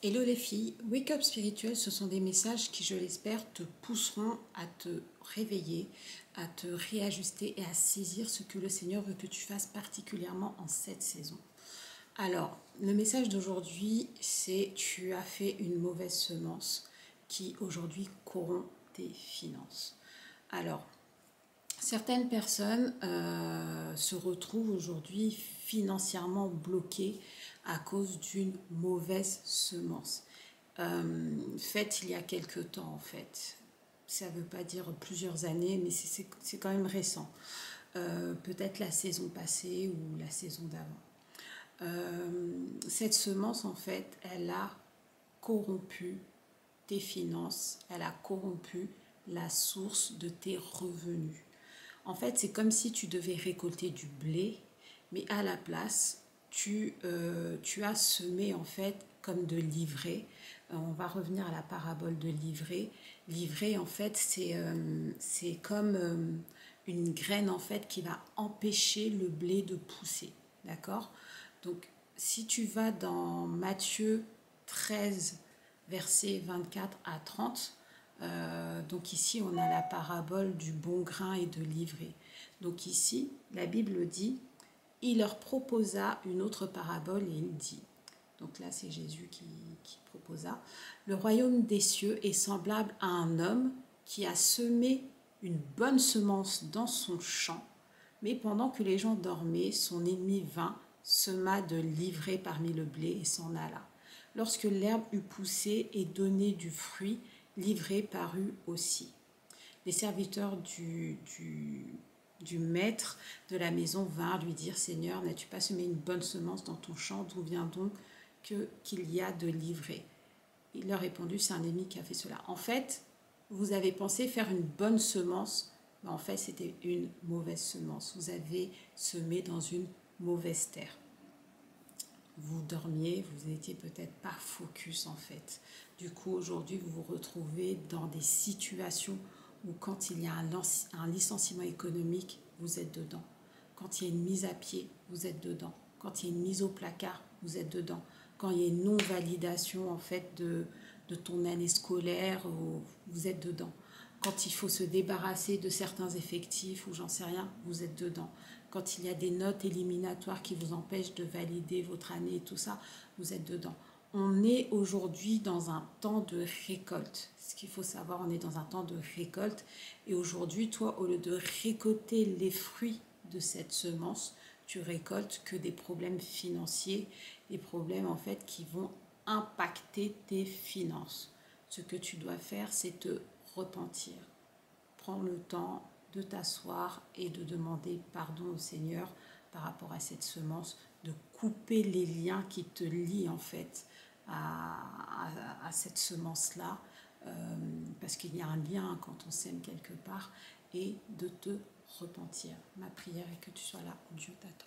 Hello les filles, Wake Up Spirituel, ce sont des messages qui, je l'espère, te pousseront à te réveiller, à te réajuster et à saisir ce que le Seigneur veut que tu fasses particulièrement en cette saison. Alors, le message d'aujourd'hui, c'est tu as fait une mauvaise semence qui aujourd'hui corrompt tes finances. Alors, certaines personnes se retrouvent aujourd'hui financièrement bloquées à cause d'une mauvaise semence. Faite il y a quelque temps en fait. Ça ne veut pas dire plusieurs années, mais c'est quand même récent. Peut-être la saison passée ou la saison d'avant. Cette semence en fait, elle a corrompu tes finances, elle a corrompu la source de tes revenus. En fait, c'est comme si tu devais récolter du blé, mais à la place, tu as semé en fait comme de l'ivraie. On va revenir à la parabole de l'ivraie. L'ivraie, en fait, c'est comme une graine en fait qui va empêcher le blé de pousser. D'accord? Donc, si tu vas dans Matthieu 13, versets 24 à 30, donc ici, on a la parabole du bon grain et de l'ivraie. Donc ici, la Bible dit, il leur proposa une autre parabole et il dit, donc là c'est Jésus qui proposa, le royaume des cieux est semblable à un homme qui a semé une bonne semence dans son champ, mais pendant que les gens dormaient, son ennemi vint, sema de l'ivraie parmi le blé et s'en alla. Lorsque l'herbe eut poussé et donné du fruit, l'ivraie parut aussi. Les serviteurs du maître de la maison vinrent lui dire, Seigneur, n'as-tu pas semé une bonne semence dans ton champ? D'où vient donc qu'il y a de l'ivraie? Il leur répondit, c'est un ennemi qui a fait cela. En fait, vous avez pensé faire une bonne semence, mais en fait, c'était une mauvaise semence. Vous avez semé dans une mauvaise terre. Vous dormiez, vous n'étiez peut-être pas focus en fait. Du coup, aujourd'hui, vous vous retrouvez dans des situations où quand il y a un licenciement économique, vous êtes dedans. Quand il y a une mise à pied, vous êtes dedans. Quand il y a une mise au placard, vous êtes dedans. Quand il y a une non-validation en fait de ton année scolaire, vous êtes dedans. Quand il faut se débarrasser de certains effectifs ou j'en sais rien, vous êtes dedans. Quand il y a des notes éliminatoires qui vous empêchent de valider votre année et tout ça, vous êtes dedans. On est aujourd'hui dans un temps de récolte. Ce qu'il faut savoir, on est dans un temps de récolte. Et aujourd'hui, toi, au lieu de récolter les fruits de cette semence, tu récoltes que des problèmes financiers, des problèmes en fait qui vont impacter tes finances. Ce que tu dois faire, c'est te repentir. Prends le temps de t'asseoir et de demander pardon au Seigneur par rapport à cette semence, de couper les liens qui te lient en fait à cette semence-là, parce qu'il y a un lien quand on sème quelque part, et de te repentir. Ma prière est que tu sois là où Dieu t'attend.